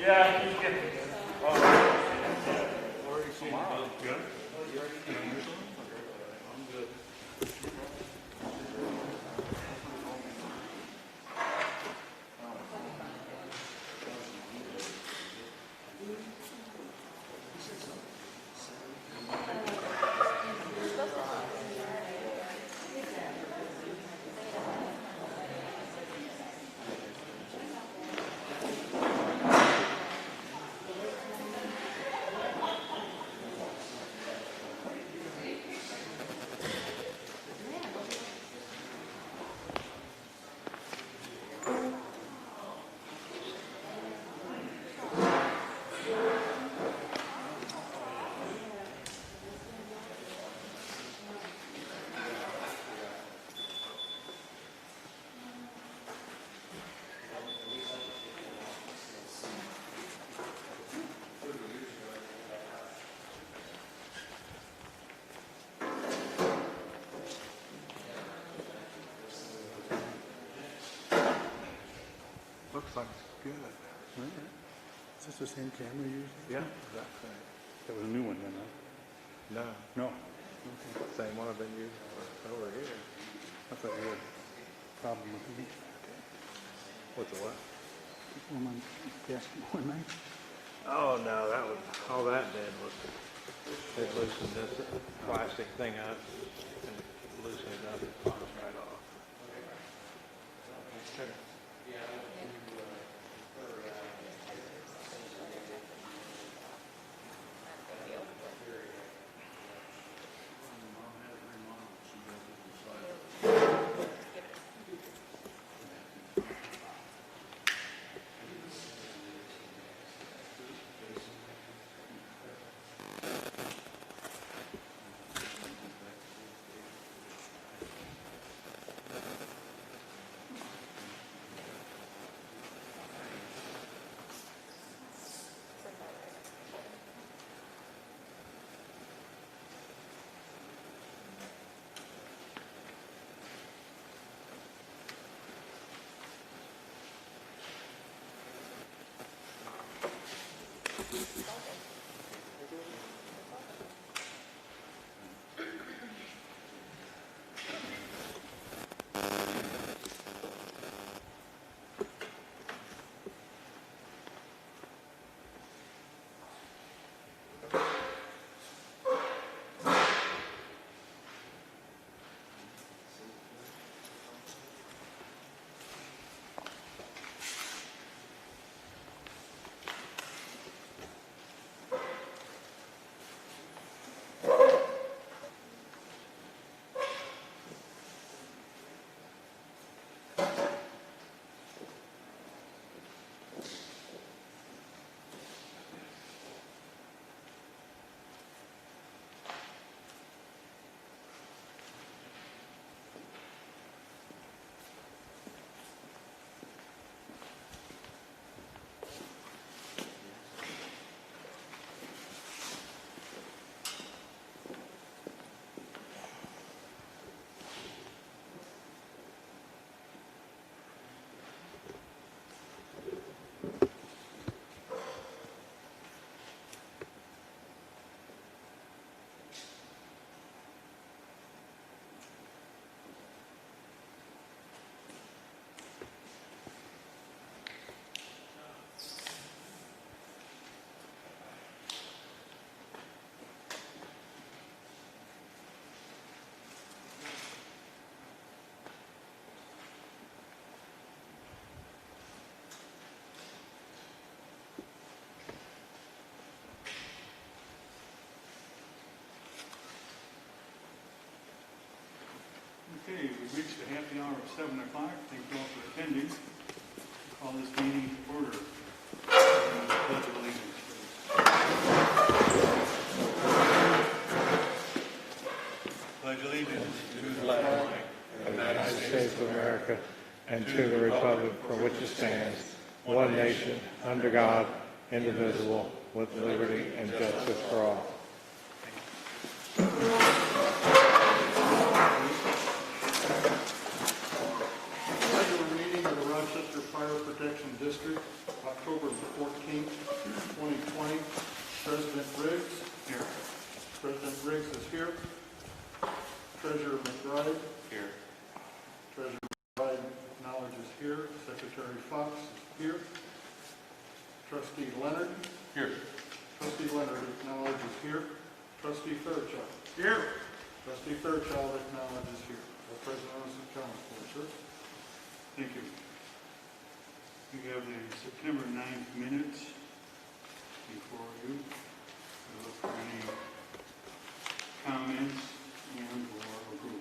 Yeah, he's getting it. Already seen it. Good. I'm good. Looks like it's good. Is this the same camera you use? Yeah, exactly. That was a new one then, huh? No, No. same one I've been using over here. I thought you had a problem with it. With the what? Well, my desk one night. Oh, no, that was, all that did was, it loosened this plastic thing up and loosened it up, it pops right off. Okay, we've reached the happy hour of 7 o'clock. Thank you all for attending. Call this meeting to order. Pledge of allegiance. Pledge allegiance to the flag Of the United States of America and to the republic for which it stands, one nation, under God, indivisible, with liberty and justice for all. Regular meeting of the Rochester Fire Protection District October 14th, 2020. President Riggs. Here. President Riggs is here. Treasurer McBride. Here. Treasurer McBride knowledge is here. Secretary Fox is here. Trustee Leonard. Here. Trustee Leonard acknowledges here. Trustee Fairchild. Here. Trustee Fairchild acknowledges here. The President of the County, sir. Thank you. We have the September 9th minutes before you. Look for any comments and or approval.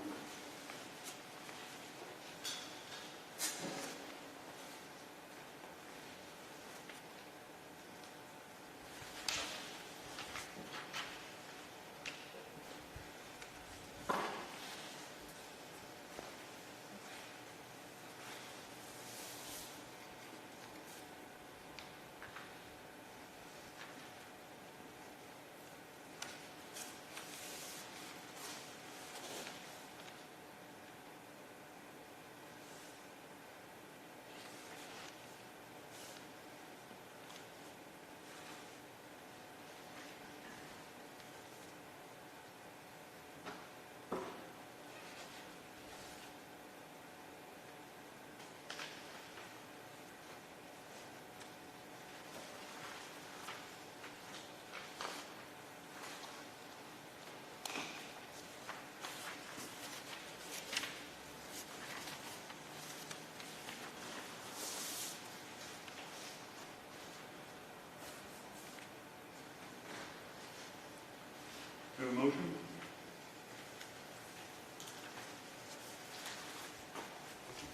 Do you have a motion?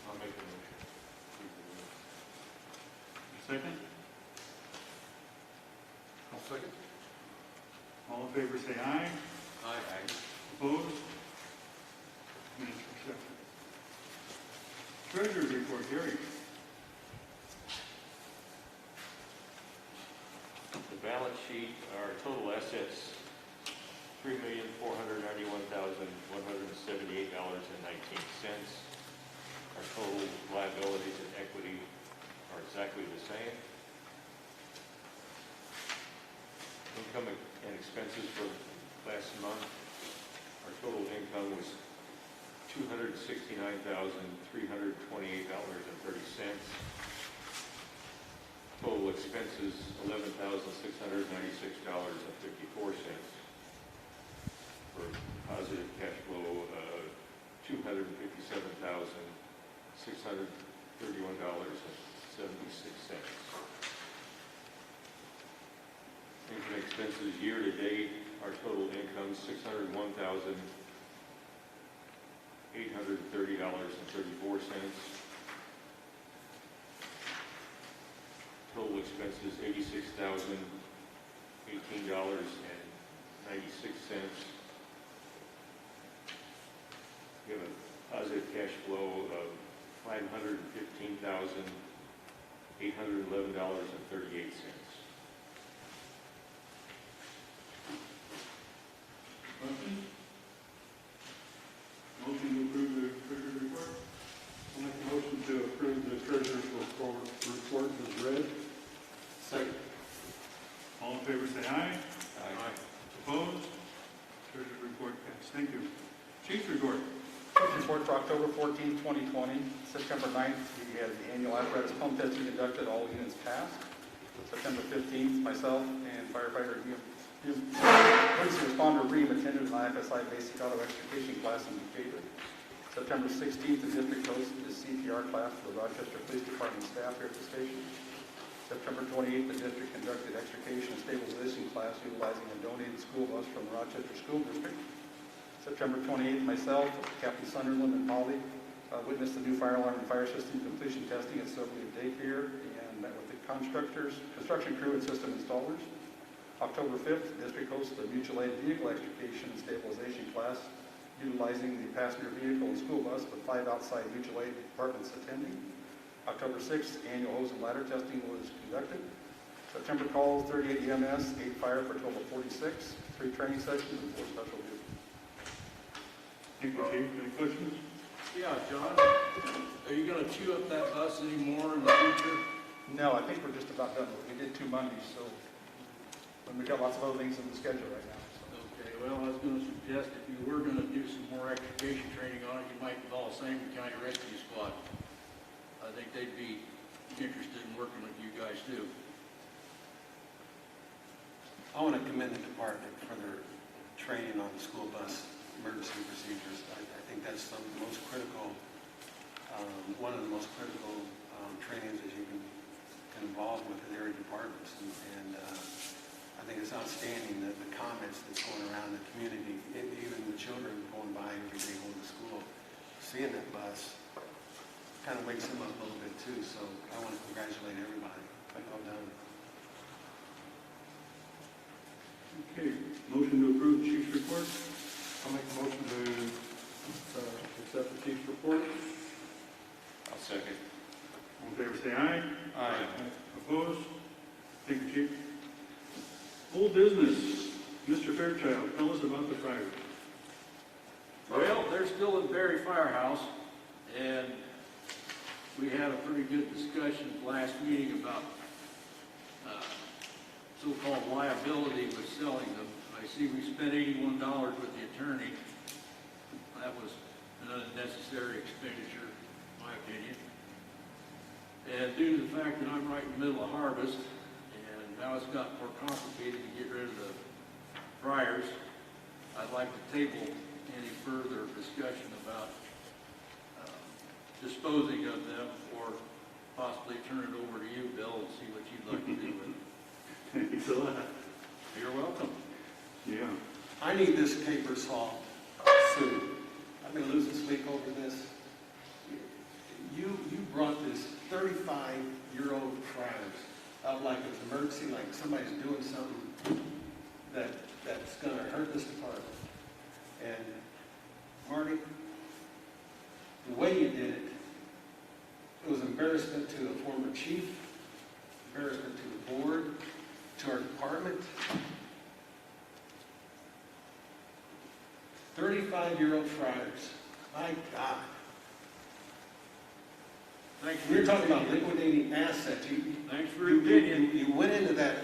I'll make the motion. Second? I'll second. All in favor say aye. Aye. Opposed? Minutes accepted. Treasury Report, Gary. The balance sheet, our total assets, $3,491,178.19. Our total liabilities and equity are exactly the same. Income and expenses for last month, our total income was $269,328.30. Total expenses, $11,696.54. For positive cash flow of $257,631.76. Income expenses year to date, our total income $601,830.34. Total expenses $86,018.96. We have a positive cash flow of $515,811.38. Motion? Motion to approve the Treasury Report? I'll make a motion to approve the Treasurer's Report as read. Second. All in favor say aye. Aye. Opposed? Treasury Report passed. Thank you. Chief's Report. Report for October 14, 2020. September 9th, we had the annual apparatus pump testing conducted. All units passed. September 15th, myself and firefighter emergency responder Reem attended an IFSI basic auto extrication class in Decatur. September 16th, the district hosted a CPR class for the Rochester Police Department staff here at the station. September 28th, the district conducted extrication and stabilization class utilizing a donated school bus from the Rochester School District. September 28th, myself, Captain Sunderland, and Polly witnessed the new fire alarm and fire system completion testing at Sylvia Daycare and met with the construction crew and system installers. October 5th, the district hosted a mutual aid vehicle extrication and stabilization class utilizing the passenger vehicle and school bus with 5 outside mutual aid departments attending. October 6th, annual hose and ladder testing was conducted. September calls, 38 EMS, 8 fire for a total of 46, 3 training sessions, and 4 special duty. Thank you, Chief. Any questions? Yeah, John, are you going to chew up that bus anymore in the future? No, I think we're just about done. We did 2 Mondays, so, and we've got lots of other things in the schedule right now. So. Okay, well, I was gonna suggest if you were gonna do some more education training on it, you might involve Sangamon County Rescue Squad. I think they'd be interested in working with you guys too. I want to commend the department for their training on the school bus emergency procedures. I think that's some of the most critical, one of the most critical trainings that you can involve with in area departments. And I think it's outstanding that the comments that's going around the community, even the children going by every day going to school, seeing that bus kind of wakes them up a little bit too. So I want to congratulate everybody. Well done. Okay, motion to approve chief's report. I'll make a motion to accept the chief's report. I'll second. All in favor, say aye. Aye. Opposed? Thank you, chief. Old business, Mr. Fairchild, tell us about the fire. Well, they're still in Berry Firehouse, and we had a pretty good discussion last meeting about so-called liability with selling them. I see we spent $81 with the attorney. That was an unnecessary expenditure, in my opinion. And due to the fact that I'm right in the middle of harvest, and now it's got more complicated to get rid of the fryers, I'd like to table any further discussion about disposing of them, or possibly turn it over to you, Bill, and see what you'd like to do with them. Thanks a lot. You're welcome. Yeah. I need this paper saw soon. I've been losing sleep over this. You brought this 35-year-old fryers up like it's an emergency, like somebody's doing something that's going to hurt this department. And Marty, the way you did it, it was embarrassment to a former chief, embarrassment to the board, to our department. 35-year-old fryers. My God. Thanks for You're your talking about opinion. liquidating assets. Thanks for your opinion. You went into that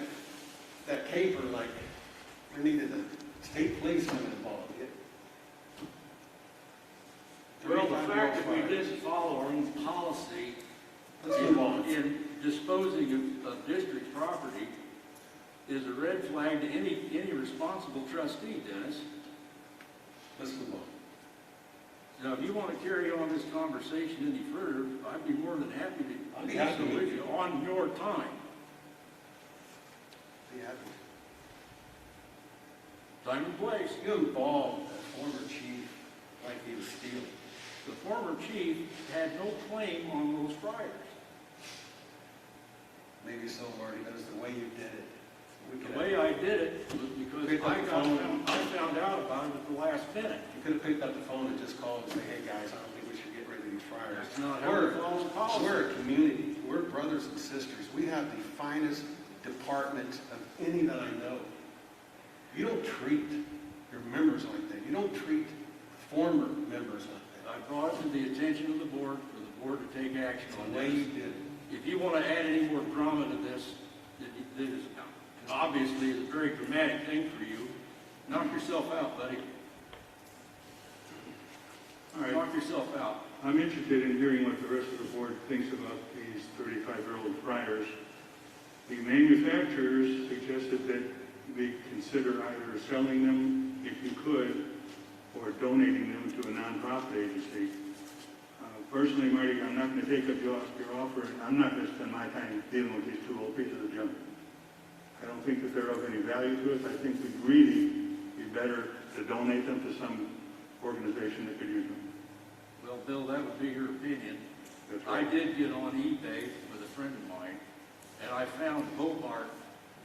caper like we needed a state policeman involved. Well, the 35-year-old fact that we fryers. didn't follow our own policy Let's move on. in disposing of district property is a red flag to any responsible trustee, Dennis. Let's move on. Now, if you want to carry on this conversation any further, I'd be more than happy I'd to be do happy so with with you on your time. Be happy. Time and place. You involved a former chief like he was stealing. The former chief had no claim on those fryers. Maybe so, Marty, but it's the way you did it. We could The way I did it was because Pick up I the phone. found out about it at the last minute. You could have picked up the phone and just called and said, hey, guys, I don't think we should get rid of these fryers. That's not how we follow the policy. We're a community. We're brothers and sisters. We have the finest department of any that I know. You don't treat your members like that. You don't treat former members like that. I brought it to the attention of the board, for the board to take action It's on the way this. you did it. If you want to add any more drama to this, that is obviously is a very dramatic thing for you, knock yourself out, buddy. All right. Knock yourself out. I'm interested in hearing what the rest of the board thinks about these 35-year-old fryers. The manufacturers suggested that we consider either selling them, if you could, or donating them to a nonprofit agency. Personally, Marty, I'm not going to take up your offer. I'm not going to spend my time dealing with these two old pieces of junk. I don't think that they're of any value to us. I think we'd really be better to donate them to some organization that could use them. Well, Bill, that would be your opinion. That's I right. did get on eBay with a friend of mine, and I found Bobart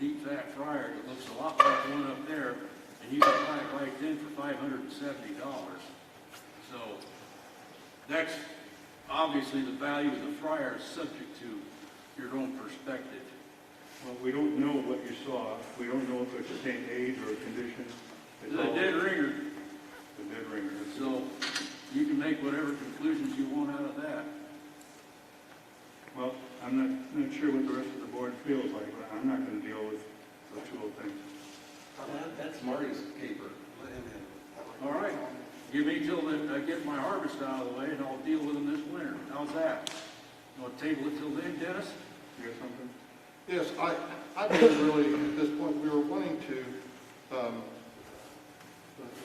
deep fat fryer that looks a lot like the one up there, and you can buy it right then for $570. So that's obviously the value of the fryer is subject to your own perspective. Well, we don't know what you saw. We don't know if it's the same age or condition. It's a dead ringer, The dead ringer. so you can make whatever conclusions you want out of that. Well, I'm I'm not sure what the rest of the board feels like, but I'm not going to deal with those two old things. That's Marty's paper. Let him handle it. All right, give me till I get my harvest out of the way, and I'll deal with them this winter. How's that? You want to table it till then, Dennis? You got something? Yes, I believe really, at this point, we were wanting to, the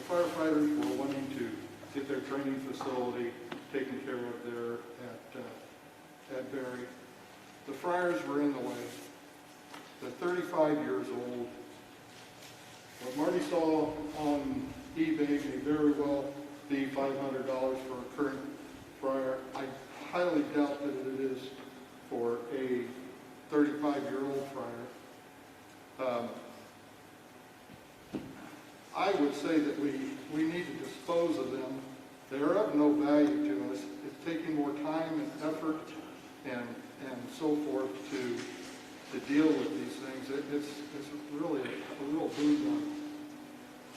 firefighters were wanting to get their training facility taken care of there at Berry. The Friars were in the way. They're 35 years old. What Marty saw on eBay may very well be $500 for a current Friar. I highly doubt that it is for a 35-year-old Friar. I would say that we need to dispose of them. They are of no value to us. It's taking more time and effort and so forth to deal with these things. It's really a real boon.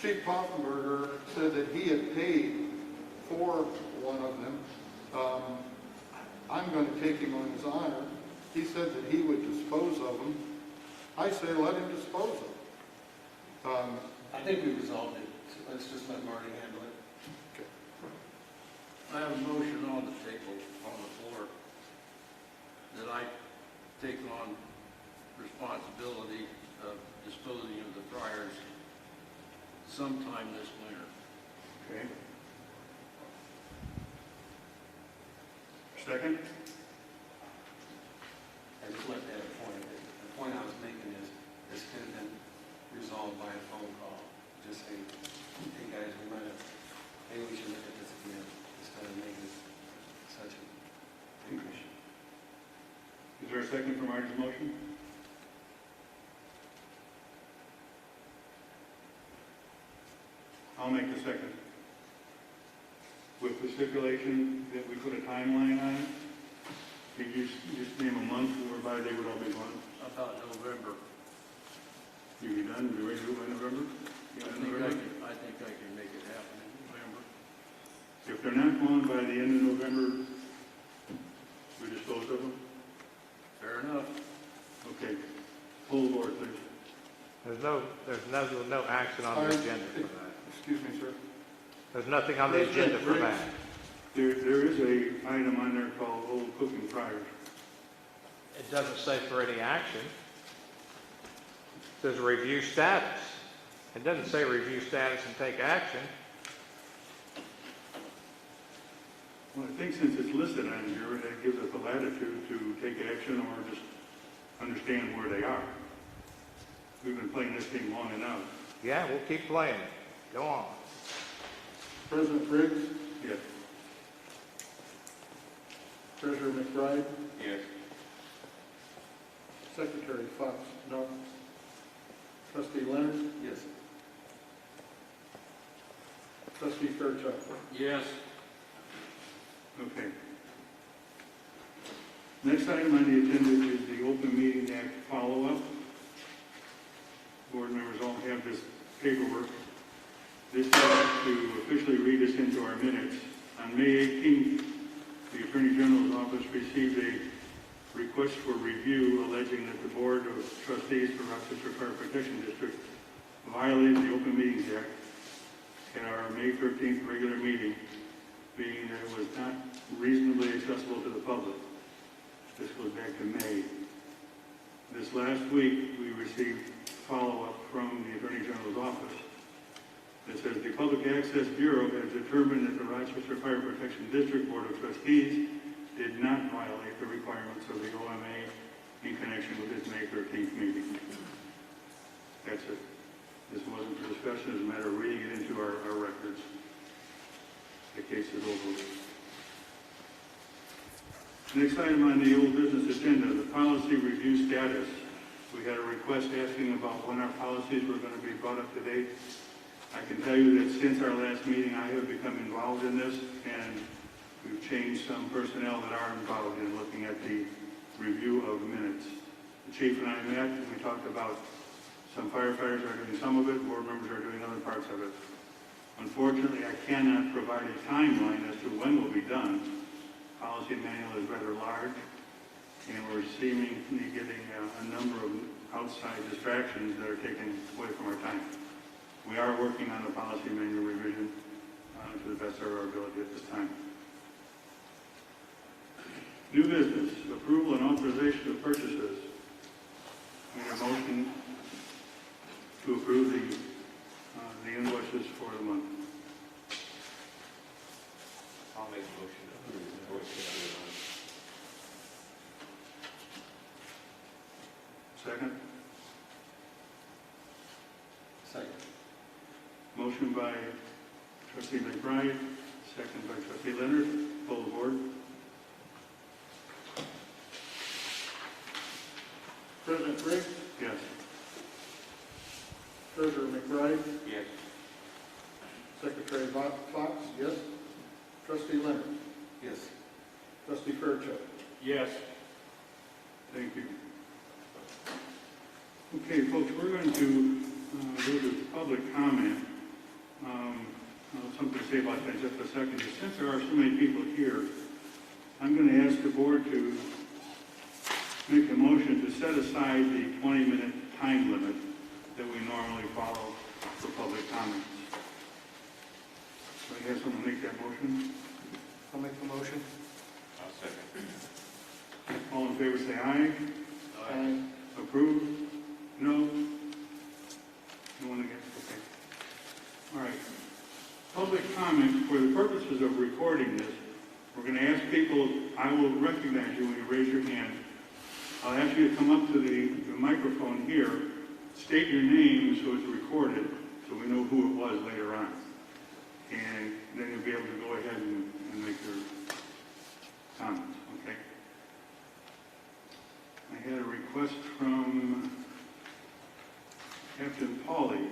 Chief Poffenberger said that he had paid for one of them. I'm going to take him on his honor. He said that he would dispose of them. I say let him dispose of them. I think we resolved it, so let's just let Marty handle it. Okay. I have a motion on the table, on the floor, that I take on responsibility of disposing of the Friars sometime this winter. Okay. Second? I just left that point. The point I was making is this could have been resolved by a phone call. Just say, hey guys, maybe we should look at this again instead of making such a big issue. Is there a second for Marty's motion? I'll make the second. With the stipulation that we put a timeline on it, could you just name a month whereby they would all be gone? About November. You be done, be ready to do it by November? I think I can make it happen in November. If they're not gone by the end of November, we dispose of them? Fair enough. Okay. Full board, please. There's no action on the agenda for that. Excuse me, sir. There's nothing on the agenda for that. There is a item on there called old cooking fryers. It doesn't say for any action. It says review status. It doesn't say review status and take action. Well, I think since it's listed on here, that gives us the latitude to take action or just understand where they are. We've been playing this game long enough. Yeah, we'll keep playing it. Go on. President Briggs, Yes. Treasurer McBride, Yes. Secretary Fox, no. Trustee Leonard, Yes. Trustee Fairchild. Yes. Okay. Next item on the agenda is the Open Meeting Act follow-up. Board members all have this paperwork. This is to officially read us into our minutes. On May 18th, the Attorney General's office received a request for review alleging that the Board of Trustees for Rochester Fire Protection District violated the Open Meetings Act at our May 13th regular meeting, being that it was not reasonably accessible to the public. This goes back to May. This last week, we received follow-up from the Attorney General's office. It says the Public Access Bureau has determined that the Rochester Fire Protection District Board of Trustees did not violate the requirements of the OMA in connection with its May 13th meeting. That's it. This wasn't for discussion, it's a matter of reading it into our records. The case is over. Next item on the old business agenda, the policy review status. We had a request asking about when our policies were going to be brought up to date. I can tell you that since our last meeting, I have become involved in this, and we've changed some personnel that are involved in looking at the review of minutes. The chief and I met, and we talked about some firefighters are doing some of it, board members are doing other parts of it. Unfortunately, I cannot provide a timeline as to when will be done. Policy manual is rather large, and we're seemingly getting a number of outside distractions that are taken away from our time. We are working on the policy manual revision to the best of our ability at this time. New business, approval and authorization of purchases. Need a motion to approve the invoices for the month. I'll make a motion to approve the invoices. Second? Second. Motion by trustee McBride, second by trustee Leonard. Full board. President Briggs, Yes. Treasurer McBride, Yes. Secretary Fox, yes. Trustee Leonard, Yes. Trustee Fairchild. Yes. Thank you. Okay, folks, we're going to go to public comment. I'll have something to say about that in just a second. But since there are so many people here, I'm going to ask the board to make a motion to set aside the 20-minute time limit that we normally follow for public comments. So I have someone make that motion. I'll make the motion. I'll second. All in favor say aye. Aye. Approved? No? No one against? Okay. All right. Public comment, for the purposes of recording this, we're going to ask people, I will recognize you when you raise your hand. I'll ask you to come up to the microphone here, state your name so it's recorded, so we know who it was later on. And then you'll be able to go ahead and make your comments, okay? I had a request from Captain Pauly.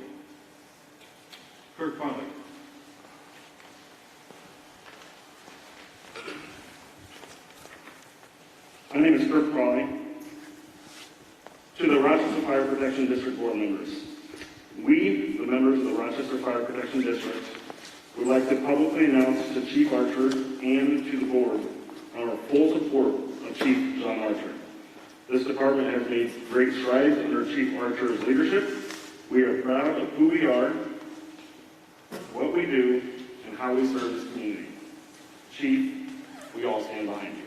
Kirk Pauly. My name is Kirk Crawley. To the Rochester Fire Protection District Board members, we, the members of the Rochester Fire Protection District, would like to publicly announce to Chief Archer and to the board our full support of Chief John Archer. This department has made great strides under Chief Archer's leadership. We are proud of who we are, what we do, and how we serve this community. Chief, we all stand behind you.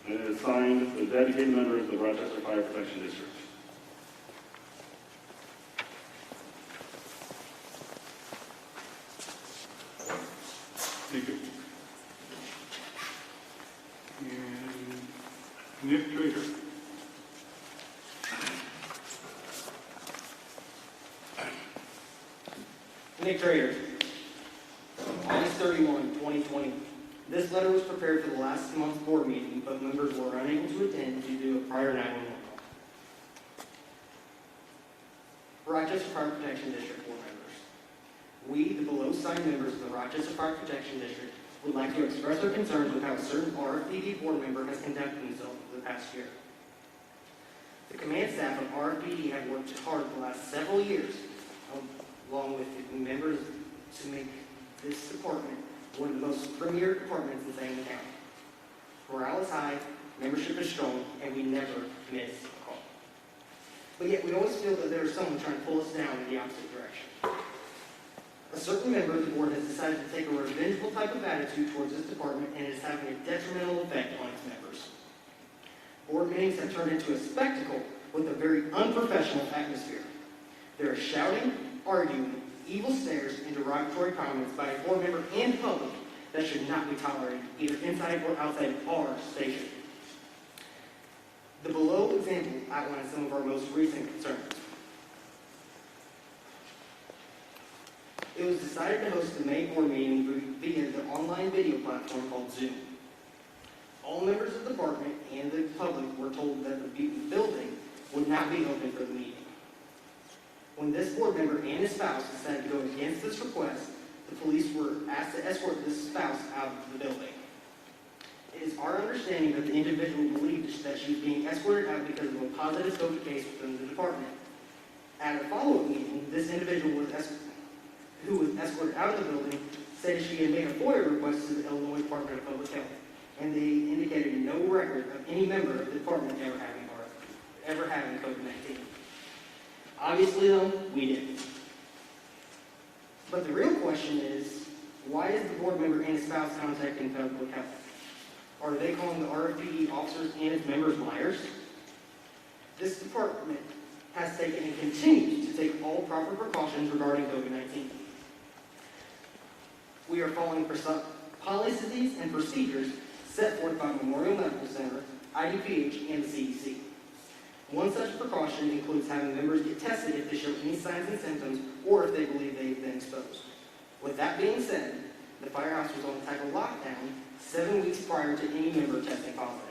And it is signed the dedicated members of the Rochester Fire Protection District. Thank you. And Nick Trader. Nick Trader, August 31, 2020. This letter was prepared for the last month's board meeting, but members were unable to attend due to a prior 911 call. Rochester Fire Protection District board members. We, the below signed members of the Rochester Fire Protection District, would like to express our concerns with how a certain RFPD board member has conducted himself for the past year. The command staff of RFPD have worked hard the last several years, along with the members, to make this department one of the most premier departments in Sangamon County. Morale is high, membership is strong, and we never miss a call. But yet we always feel that there is someone trying to pull us down in the opposite direction. A certain member of the board has decided to take a revengeful type of attitude towards this department, and it is having a detrimental effect on its members. Board meetings have turned into a spectacle with a very unprofessional atmosphere. There is shouting, arguing, evil stares, and derogatory comments by a board member and public that should not be tolerated, either inside or outside our station. The below example outlines some of our most recent concerns. It was decided to host the May board meeting via the online video platform called Zoom. All members of the department and the public were told that the building would not be open for the meeting. When this board member and his spouse decided to go against this request, the police were asked to escort this spouse out of the building. It is our understanding that the individual believed that she was being escorted out because of a positive COVID case within the department. At a follow-up meeting, this individual who was escorted out of the building said she had made a FOIA request to the Illinois Department of Public Health, and they indicated no record of any member of the department ever having COVID-19. Obviously, though, we didn't. But the real question is, why is the board member and his spouse contacting public health? Are they calling the RFPD officers and its members liars? This department has taken and continues to take all proper precautions regarding COVID-19. We are following policies and procedures set forth by Memorial Medical Center, IDPH, and the CDC. One such precaution includes having members get tested if they show any signs and symptoms or if they believe they've been exposed. With that being said, the firehouse was on title lockdown 7 weeks prior to any member testing positive.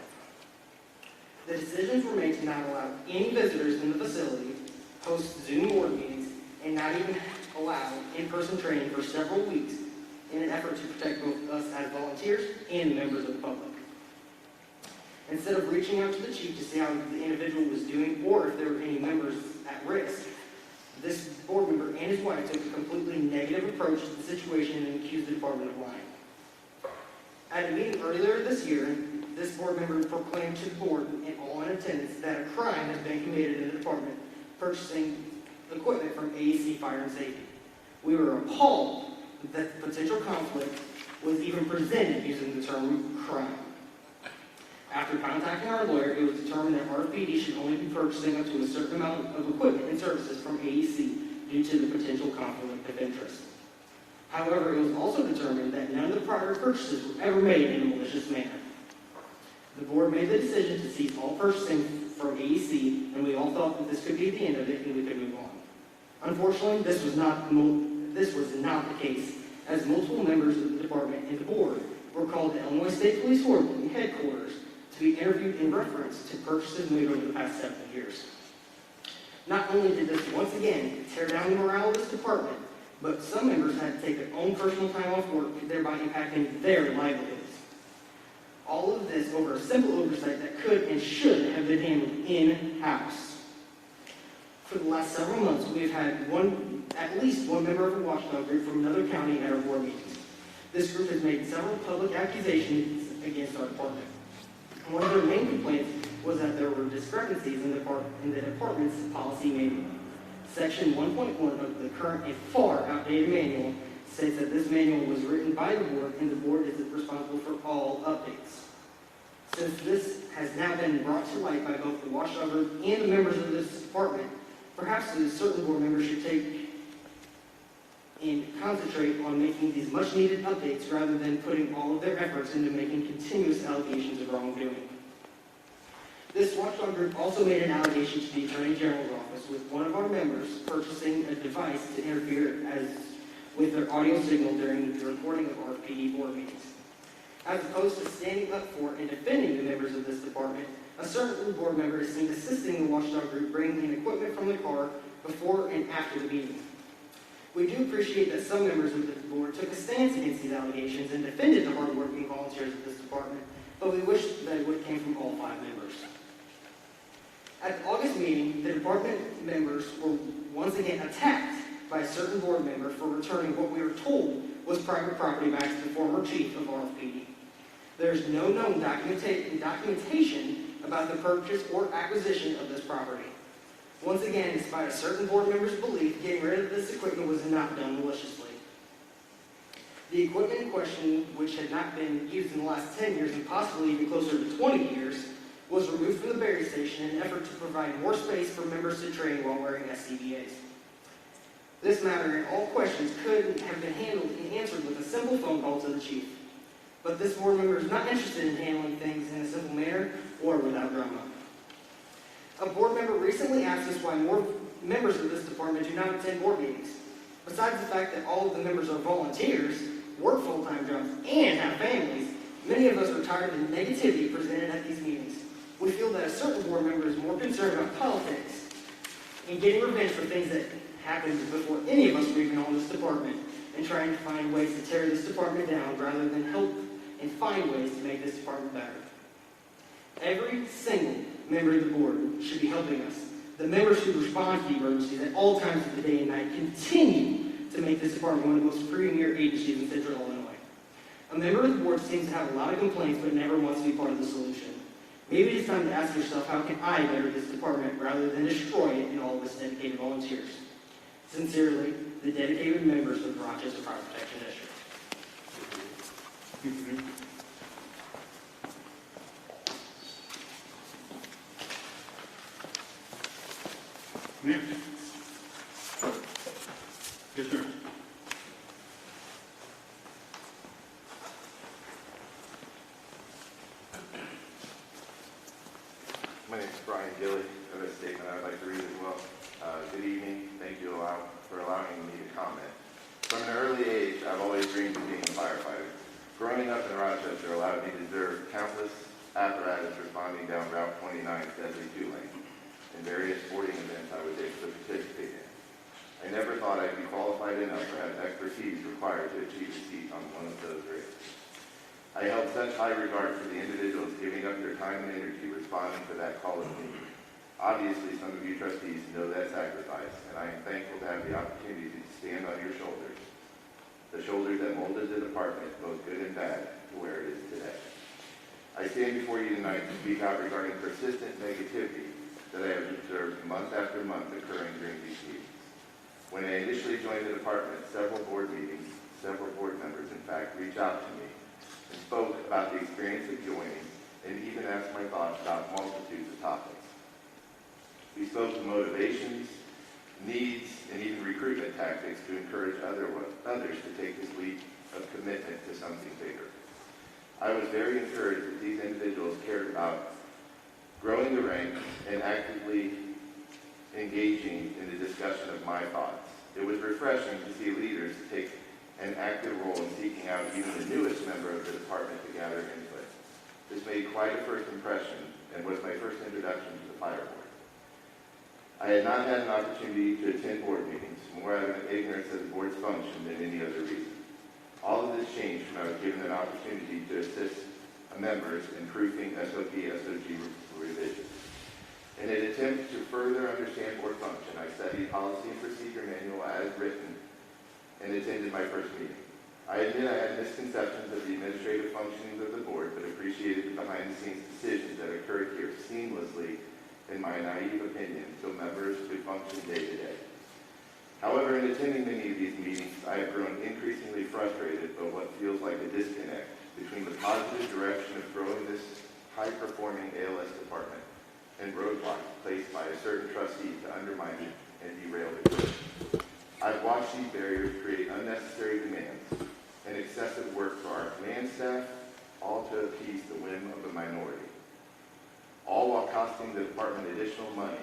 The decisions were made to not allow any visitors in the facility, host Zoom board meetings, and not even allow in-person training for several weeks in an effort to protect both us as volunteers and members of the public. Instead of reaching out to the chief to see how the individual was doing or if there were any members at risk, this board member and his wife took a completely negative approach to the situation and accused the department of lying. At a meeting earlier this year, this board member proclaimed to the board and all in attendance that a crime has been committed in the department purchasing equipment from AEC Fire and Safety. We were appalled that the potential conflict was even presented using the term crime. After contacting our lawyer, it was determined that RFPD should only be purchasing up to a certain amount of equipment and services from AEC due to the potential conflict of interest. However, it was also determined that none of the prior purchases were ever made in a malicious manner. The board made the decision to cease all purchasing from AEC, and we all thought that this could be the end of it and we could move on. Unfortunately, this was not the case, as multiple members of the department and the board were called to Illinois State Police headquarters to be interviewed in reference to purchases made over the past 7 years. Not only did this once again tear down the morale of this department, but some members had to take their own personal time off work, thereby impacting their livelihoods. All of this over a simple oversight that could and should have been handled in-house. For the last several months, we have had at least one member of a watchdog group from another county at our board meetings. This group has made several public accusations against our department. One of their main complaints was that there were discrepancies in the department's policy manual. Section 1.1 of the current and far outdated manual states that this manual was written by the board and the board is responsible for all updates. Since this has now been brought to light by both the watchdog group and the members of this department, perhaps a certain board members should take and concentrate on making these much-needed updates rather than putting all of their efforts into making continuous allegations of wrongdoing. This watchdog group also made an allegation to the Attorney General's office with one of our members purchasing a device to interfere with their audio signal during the recording of RFPD board meetings. As opposed to standing up for and defending the members of this department, a certain board member is seen assisting the watchdog group bringing in equipment from the car before and after the meeting. We do appreciate that some members of the board took a stance against these allegations and defended the hardworking volunteers of this department, but we wish that it would have came from all 5 members. At the August meeting, the department members were once again attacked by a certain board member for returning what we were told was private property back to the former chief of RFPD. There is no known documentation about the purchase or acquisition of this property. Once again, despite a certain board member's belief, getting rid of this equipment was not done maliciously. The equipment in question, which had not been used in the last 10 years and possibly even closer to 20 years, was removed from the Berry Station in an effort to provide more space for members to train while wearing SCBAs. This matter and all questions could have been handled and answered with a simple phone call to the chief. But this board member is not interested in handling things in a simple manner or without drama. A board member recently asked us why more members of this department do not attend board meetings. Besides the fact that all of the members are volunteers, work full-time jobs, and have families, many of us are tired of the negativity presented at these meetings. We feel that a certain board member is more concerned about politics and getting revenge for things that happened before any of us were even on this department and trying to find ways to tear this department down rather than help and find ways to make this department better. Every single member of the board should be helping us. The members who respond to the emergencies at all times of the day and night continue to make this department one of the most premier agencies in Central Illinois. A member of the board seems to have a lot of complaints but never wants to be part of the solution. Maybe it's time to ask yourself, how can I better this department rather than destroy it in all of its dedicated volunteers? Sincerely, the dedicated members of the Rochester Fire Protection District. Next. Yes, sir. My name is Brian Gilly. I have a statement I'd like to read as well. Good evening. Thank you for allowing me to comment. From an early age, I've always dreamed of being a firefighter. Growing up in Rochester allowed me to observe countless apparatus responding down Route 29's deadly two-lane and various sporting events I was able to participate in. I never thought I'd be qualified enough or have expertise required to achieve a seat on one of those races. I held such high regard for the individuals giving up their time and energy responding to that call of duty. Obviously, some of you trustees know that sacrifice, and I am thankful to have the opportunity to stand on your shoulders, the shoulders that molded the department, both good and bad, to where it is today. I stand before you tonight to speak out regarding persistent negativity that I have observed month after month occurring during these meetings. When I initially joined the department, several board members, in fact, reached out to me and spoke about the experience of joining and even asked my thoughts about multitudes of topics. We spoke of motivations, needs, and even recruitment tactics to encourage others to take this leap of commitment to something bigger. I was very encouraged that these individuals cared about growing the ranks and actively engaging in the discussion of my thoughts. It was refreshing to see leaders take an active role in seeking out even the newest member of the department to gather input. This made quite a first impression and was my first introduction to the fire board. I had not had an opportunity to attend board meetings, more out of an ignorance of the board's function than any other reason. All of this changed when I was given an opportunity to assist members in proofing SOP/SOG revisions. In an attempt to further understand board function, I studied policy and procedure manual as written and attended my first meeting. I admit I had misconceptions of the administrative functionings of the board, but appreciated the behind-the-scenes decisions that occurred here seamlessly, in my naive opinion, so members could function day to day. However, in attending many of these meetings, I have grown increasingly frustrated by what feels like a disconnect between the positive direction of growing this high-performing ALS department and roadblocks placed by a certain trustee to undermine it and derail the growth. I've watched these barriers create unnecessary demands and excessive work for our command staff, all to appease the whim of a minority, all while costing the department additional money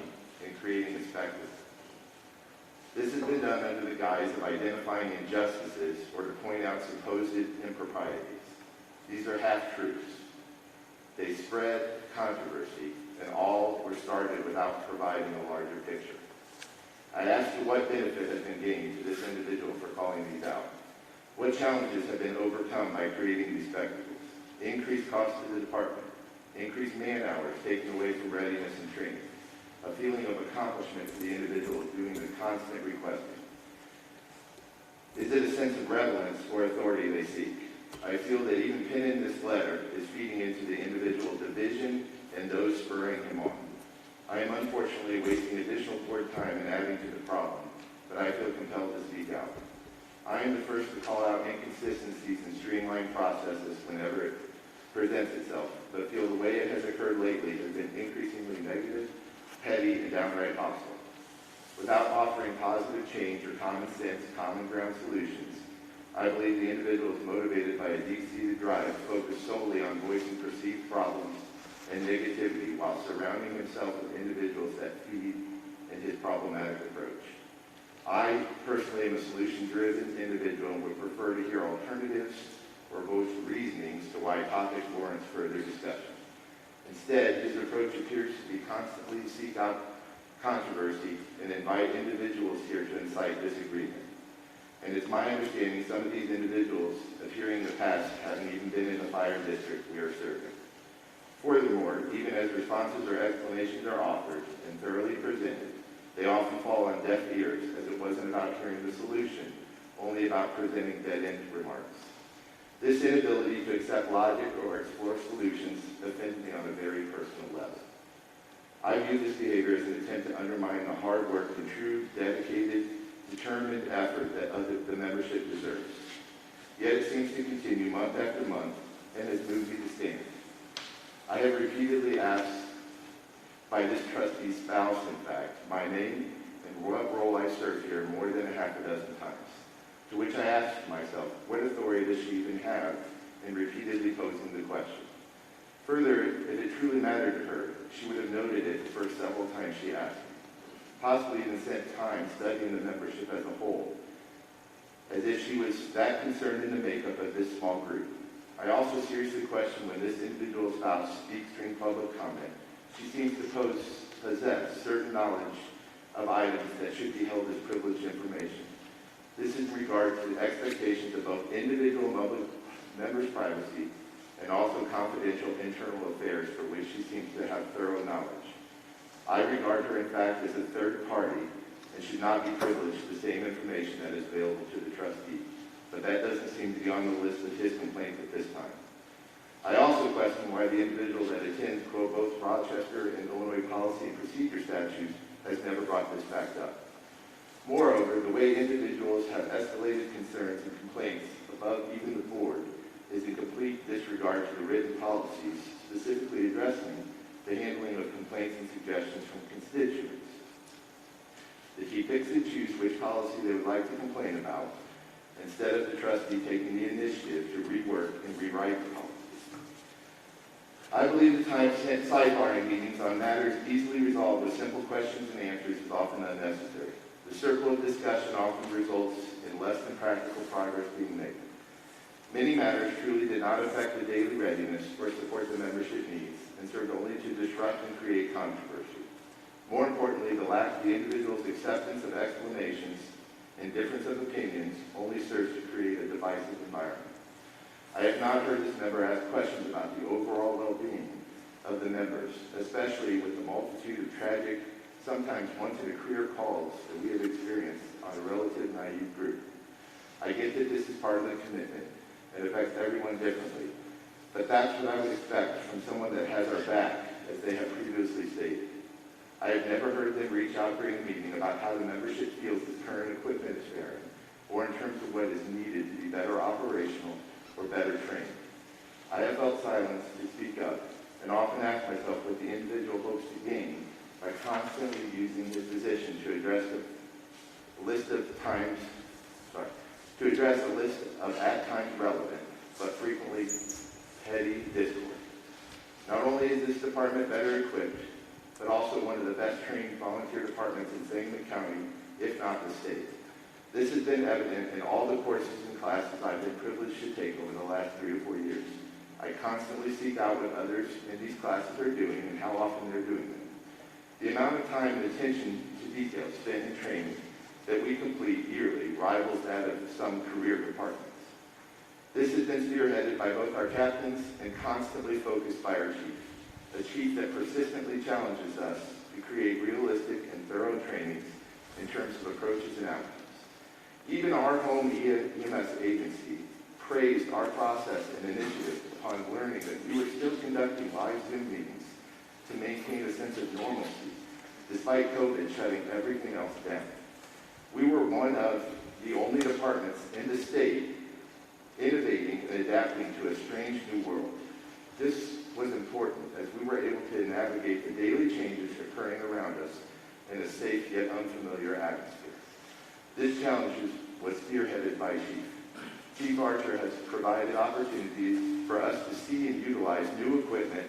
and creating a spectacle. This has been done under the guise of identifying injustices or to point out supposed improprieties. These are half-truths. They spread controversy, and all were started without providing a larger picture. I ask you what benefit has been gained to this individual for calling these out? What challenges have been overcome by creating these spectacles? Increased costs to the department, increased man hours taken away from readiness and training, a feeling of accomplishment for the individual doing the constant requesting. Is it a sense of relevance or authority they seek? I feel that even penning this letter is feeding into the individual division and those spurring him on. I am unfortunately wasting additional board time and adding to the problem, but I feel compelled to speak out. I am the first to call out inconsistencies in streamlined processes whenever it presents itself, but feel the way it has occurred lately has been increasingly negative, petty, and downright hostile. Without offering positive change or common sense, common ground solutions, I believe the individual is motivated by a deep-seated drive focused solely on voicing perceived problems and negativity while surrounding himself with individuals that feed in his problematic approach. I personally am a solution-driven individual and would prefer to hear alternatives or voice reasonings to why topic warrants further discussion. Instead, his approach appears to be constantly seek out controversy and invite individuals here to incite disagreement. And it's my understanding some of these individuals appearing in the past haven't even been in the fire district we are serving. Furthermore, even as responses or explanations are offered and thoroughly presented, they often fall on deaf ears, as it wasn't about hearing the solution, only about presenting dead-end remarks. This inability to accept logic or explore solutions offends me on a very personal I view this behavior as an attempt to undermine the hard work and true, dedicated, determined effort that the membership deserves. Yet it seems to continue month after month and has moved me to stand. I have repeatedly asked by this trustee's spouse, in fact, my name and what role I serve here more than a half a dozen times, to which I asked myself, what authority does she even have in repeatedly posing the question? Further, if it truly mattered to her, she would have noted it the first several times she asked me, possibly even spent time studying the membership as a whole, as if she was that concerned in the makeup of this small group. I also seriously question when this individual spouse speaks during public comment, she seems to possess certain knowledge of items that should be held as privileged information. This is in regard to the expectations of both individual members' privacy and also confidential internal affairs for which she seems to have thorough knowledge. I regard her, in fact, as a third party and should not be privileged to the same information that is available to the trustee, but that doesn't seem to be on the list of his complaints at this time. I also question why the individual that attends, quote, both Rochester and Illinois policy and procedure statutes has never brought this fact up. Moreover, the way individuals have escalated concerns and complaints above even the board is in complete disregard to the written policies specifically addressing the handling of complaints and suggestions from constituents. The key picks and choose which policy they would like to complain about, instead of the trustee taking the initiative to rework and rewrite the policies. I believe the time spent sidebarring meetings on matters easily resolved with simple questions and answers is often unnecessary. The circle of discussion often results in less than practical progress being made. Many matters truly did not affect the daily readiness or support the membership needs and served only to disrupt and create controversy. More importantly, the lack of the individual's acceptance of explanations and difference of opinions only serves to create a divisive environment. I have not heard this member ask questions about the overall well-being of the members, especially with the multitude of tragic, sometimes once-in-a-career calls that we have experienced on a relative naive group. I get that this is part of the commitment and affects everyone differently, but that's what I would expect from someone that has our back, as they have previously stated. I have never heard them reach out during the meeting about how the membership feels the current equipment is faring, or in terms of what is needed to be better operational or better trained. I have felt silence to speak up and often ask myself what the individual hopes to gain by constantly using his position to address a list of at times relevant, but frequently petty discourse. Not only is this department better equipped, but also one of the best trained volunteer departments in Sangamon County, if not the state. This has been evident in all the courses and classes I've been privileged to take over the last 3 or 4 years. I constantly seek out what others in these classes are doing and how often they're doing them. The amount of time and attention to detail spent in training that we complete yearly rivals that of some career departments. This has been spearheaded by both our captains and constantly focused by our chief, a chief that persistently challenges us to create realistic and thorough trainings in terms of approaches and outcomes. Even our home EMS agency praised our process and initiative upon learning that we were still conducting live Zoom meetings to maintain a sense of normalcy, despite COVID shutting everything else down. We were one of the only departments in the state innovating and adapting to a strange new world. This was important as we were able to navigate the daily changes occurring around us in a safe yet unfamiliar atmosphere. This challenge was spearheaded by Chief. Chief Archer has provided opportunities for us to see and utilize new equipment,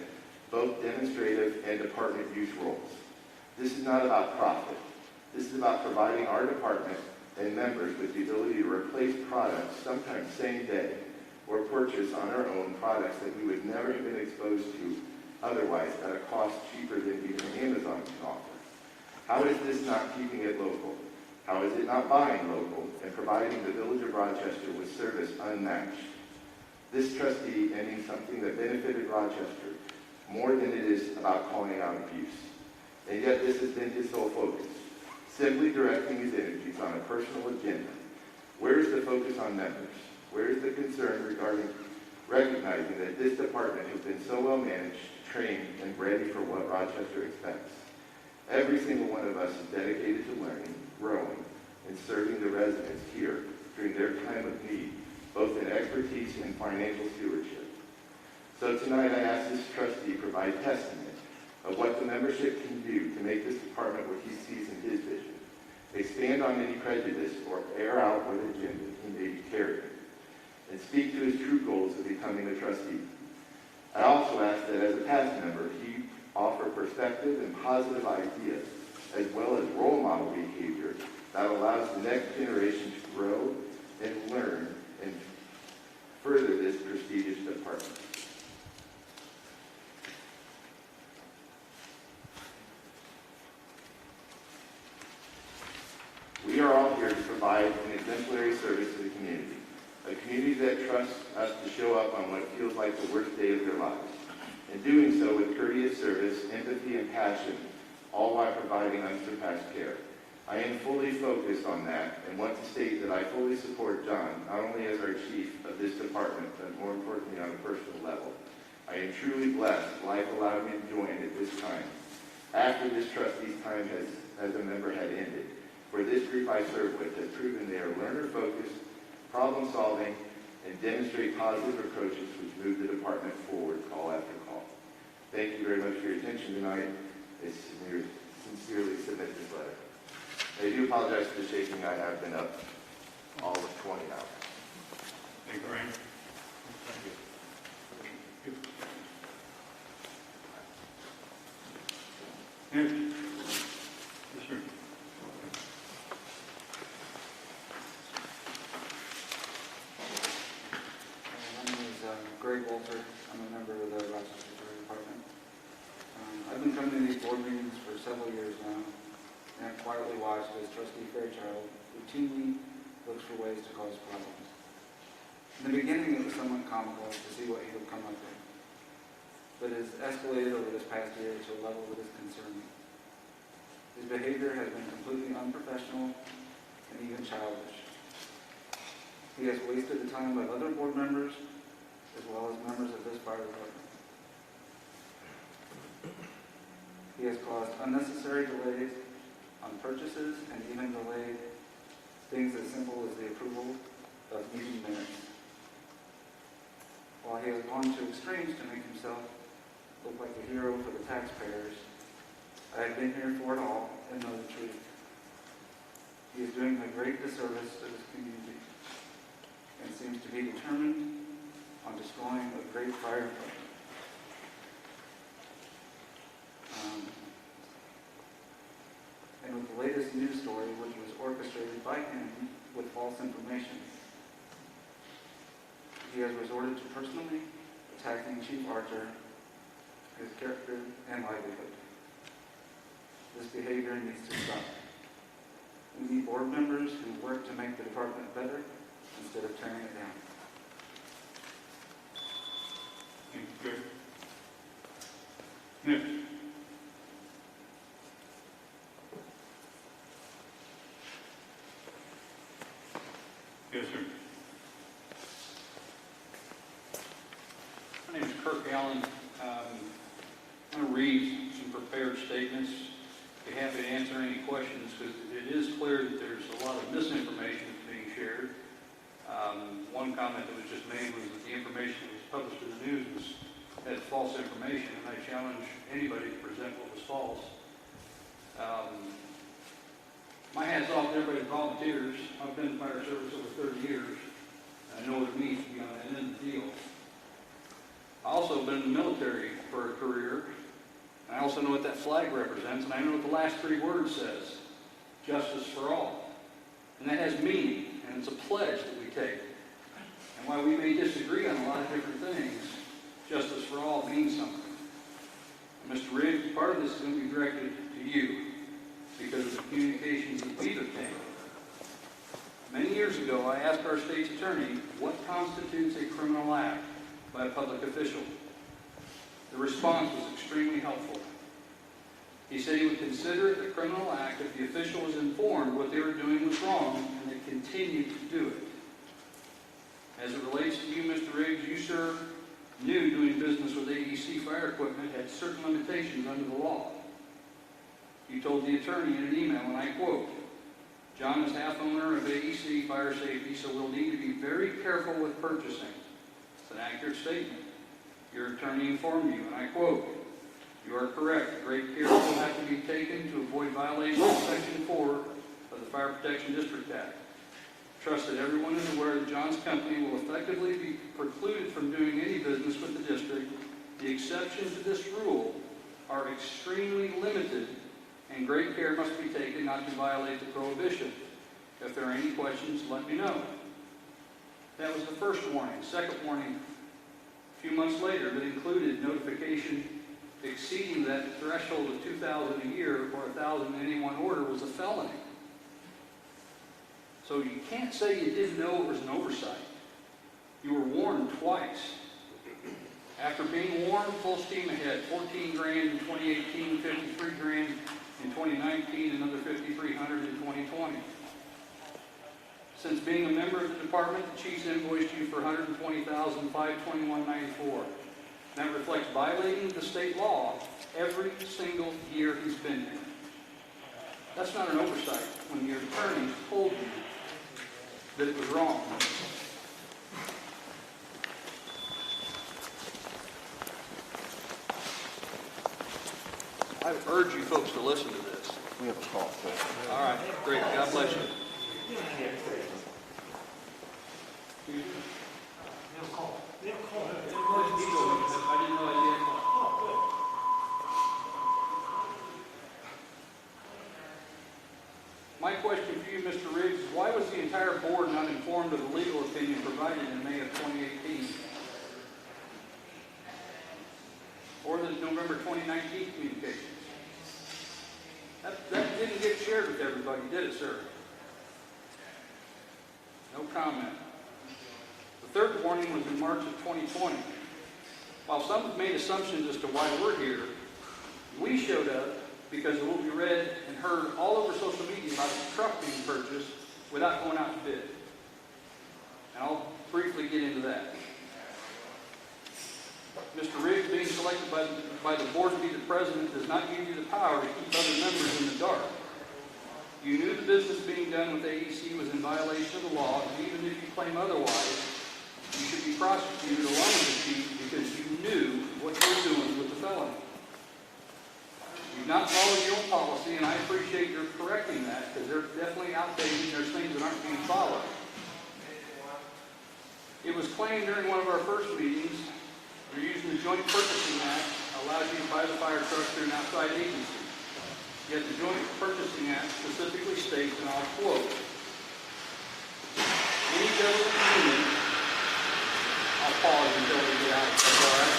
both demonstrative and department use roles. This is not about profit. This is about providing our department and members with the ability to replace products, sometimes same day, or purchase on our own products that we would never have been exposed to otherwise at a cost cheaper than even Amazon can offer. How is this not keeping it local? How is it not buying local and providing the Village of Rochester with service unmatched? This trustee ending something that benefited Rochester more than it is about calling out abuse. And yet this has been his sole focus, simply directing his energies on a personal agenda. Where is the focus on members? Where is the concern regarding recognizing that this department has been so well managed, trained, and ready for what Rochester expects? Every single one of us is dedicated to learning, growing, and serving the residents here during their time of need, both in expertise and financial stewardship. So tonight I ask this trustee provide testament of what the membership can do to make this department what he sees in his vision, expand on any prejudice or air out what agenda he may be carrying, and speak to his true goals of becoming a trustee. I also ask that as a past member, he offer perspective and positive ideas, as well as role model behavior that allows the next generation to grow and learn and further this prestigious department. We are all here to provide an exemplary service to the community, a community that trusts us to show up on what feels like the worst day of their lives, and doing so with courteous service, empathy, and passion, all while providing unsurpassed care. I am fully focused on that and want to state that I fully support John, not only as our chief of this department, but more importantly on a personal level. I am truly blessed life allowed me to join at this time, after this trustee's time as a member had ended. For this group I serve with has proven they are learner-focused, problem-solving, and demonstrate positive approaches which move the department forward call after call. Thank you very much for your attention tonight. I sincerely submit this letter. I do apologize for the shaking. I have been up all of 20 hours. Thank you, Brian. Next. Yes, sir. My name is Greg Walter. I'm a member of the Rochester Treasury Department. I've been coming to these board meetings for several years now, and I've quietly watched as Trustee Fairchild routinely looks for ways to cause problems. In the beginning, it was somewhat comical to see what he would come up with, but it has escalated over this past year to a level that is concerning. His behavior has been completely unprofessional and even childish. He has wasted the time of other board members as well as members of this fire department. He has caused unnecessary delays on purchases and even delayed things as simple as the approval of meeting minutes. While he has gone to extremes to make himself look like a hero for the taxpayers, I have been here for it all and know the truth. He is doing a great disservice to this community and seems to be determined on destroying a great fire department. And with the latest news story, which was orchestrated by him with false information, he has resorted to personally attacking Chief Archer, his character, and livelihood. This behavior needs to stop. We need board members who work to make the department better instead of tearing it down. Thank you, Greg. Next. Yes, sir. My name is Kirk Allen. I'm going to read some prepared statements. Be happy to answer any questions because it is clear that there's a lot of misinformation that's being shared. One comment that was just made was that the information that was published in the news had false information, and I challenge anybody to present what was false. My hat's off to everybody that volunteers. I've been in fire service over 30 years. I know what it means to be on that end of the deal. I also been in the military for a career. I also know what that flag represents, and I know what the last three words says, justice for all. And that has meaning, and it's a pledge that we take. And while we may disagree on a lot of different things, justice for all means something. And Mr. Riggs, part of this is going to be directed to you because of the communications that we've obtained. Many years ago, I asked our state's attorney what constitutes a criminal act by a public official. The response was extremely helpful. He said he would consider it a criminal act if the official was informed what they were doing was wrong and they continued to do it. As it relates to you, Mr. Riggs, you, sir, knew doing business with AEC fire equipment had certain limitations under the law. You told the attorney in an email, and I quote, "John is half owner of AEC Fire Safety, so we'll need to be very careful with purchasing." It's an accurate statement. Your attorney informed you, and I quote, "You are correct. Great care will have to be taken to avoid violation of Section 4 of the Fire Protection District Act. Trust that everyone is aware that John's company will effectively be precluded from doing any business with the district. The exceptions to this rule are extremely limited, and great care must be taken not to violate the prohibition. If there are any questions, let me know." That was the first warning. Second warning, a few months later, that included notification exceeding that threshold of $2,000 a year or $1,000 in any one order was a felony. So you can't say you didn't know it was an oversight. You were warned twice. After being warned, full steam ahead, 14 grand in 2018, 53 grand in 2019, another 5,300 in 2020. Since being a member of the department, the chief's invoiced you for $120,521.94. That reflects violating the state law every single year he's been here. That's not an oversight when your attorney told you that it was wrong. I urge you folks to listen to this. We have a call, so. All right, great. God bless you. I didn't know I did. My question for you, Mr. Riggs, is why was the entire board not informed of the legal opinion provided in May of 2018? Or the November 2019 communications? That didn't get shared with everybody, did it, sir? No comment. The third warning was in March of 2020. While some have made assumptions as to why we're here, we showed up because it will be read and heard all over social media about the truck being purchased without going out to bid. And I'll briefly get into that. Mr. Riggs being selected by the board to be the president does not give you the power to keep other members in the dark. You knew the business being done with AEC was in violation of the law, and even if you claim otherwise, you should be prosecuted along with the chief because you knew what you were doing with the felony. You've not followed your own policy, and I appreciate your correcting that because they're definitely outdated and there's things that aren't being followed. It was claimed during one of our first meetings, you're using the Joint Purchasing Act allows you to buy the fire truck through an outside agency. Yet the Joint Purchasing Act specifically states, and I'll quote, "Any government unit," I'll pause until we get out, that's all right?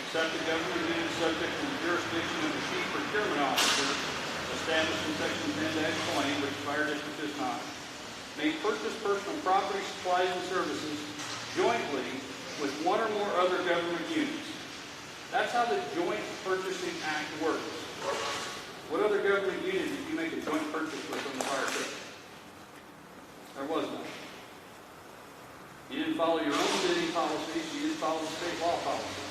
Except the government unit subject to the jurisdiction of the chief procurement officer established in section 10-20, which the fire district is not, may purchase personal property, supplies, and services jointly with one or more other government units. That's how the Joint Purchasing Act works. What other government unit did you make a joint purchase with on the fire district? There was none. You didn't follow your own bidding policies. You didn't follow the state law policies.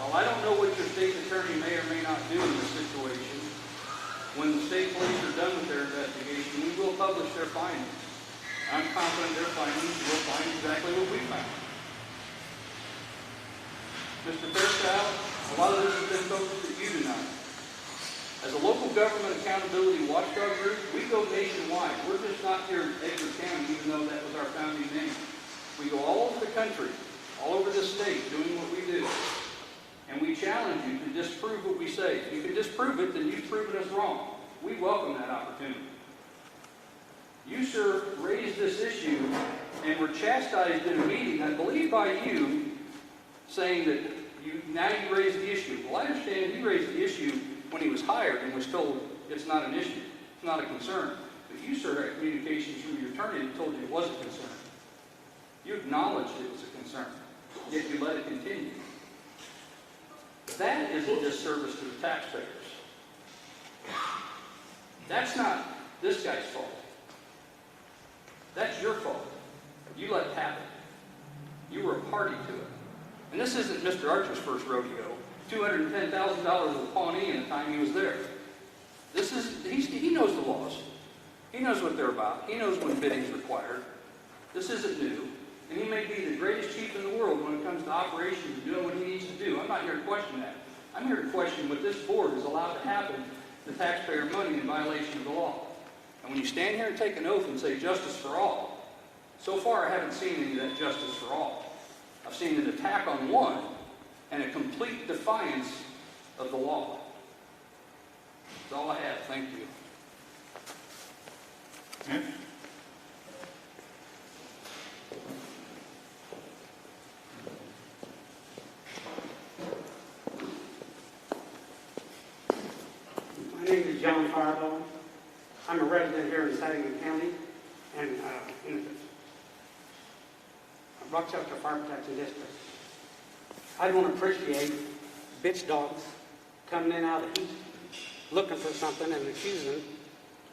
While I don't know what your state attorney may or may not do in this situation, when the state police are done with their investigation, we will publish their findings. I'm confident their findings will find exactly what we found. Mr. Fairchild, a lot of this has been focused at you tonight. As a local government accountability watchdog group, we go nationwide. We're just not here in Edgar County, even though that was our founding name. We go all over the country, all over the state, doing what we do. And we challenge you to disprove what we say. If you can disprove it, then you've proven us wrong. We welcome that opportunity. You, sir, raised this issue and were chastised in a meeting, I believe by you, saying that now you raised the issue. Well, I understand he raised the issue when he was hired and was told it's not an issue, it's not a concern. But you, sir, had communications from your attorney that told you it was a concern. You acknowledged it was a concern, yet you let it continue. That is a disservice to the taxpayers. That's not this guy's fault. That's your fault. You let it happen. You were a party to it. And this isn't Mr. Archer's first rodeo. $210,000 was a Pawnee in the time he was there. He knows the laws. He knows what they're about. He knows when bidding is required. This isn't new. And he may be the greatest chief in the world when it comes to operations and doing what he needs to do. I'm not here to question that. I'm here to question what this board has allowed to happen to taxpayer money in violation of the law. And when you stand here and take an oath and say justice for all, so far I haven't seen any of that justice for all. I've seen an attack on one and a complete defiance of the law. That's all I have. Thank you. Matt? My name is John Fireball. I'm a resident here in Sangamon County and in the Rochester Fire Protection District. I don't appreciate bitch dogs coming in out of the heat, looking for something and accusing